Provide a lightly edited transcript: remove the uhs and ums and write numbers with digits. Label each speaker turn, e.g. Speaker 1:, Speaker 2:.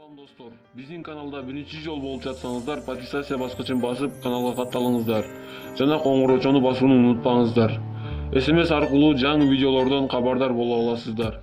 Speaker 1: Салам достор. Биздин каналда биринчи жол болуп жатсаңыздар, подписация баскычын басып, каналга катталыңыздар. Жана коңгуроочону басууну унутпаңыздар. СМС аркылуу жаңы видеолордон кабардар боло аласыздар.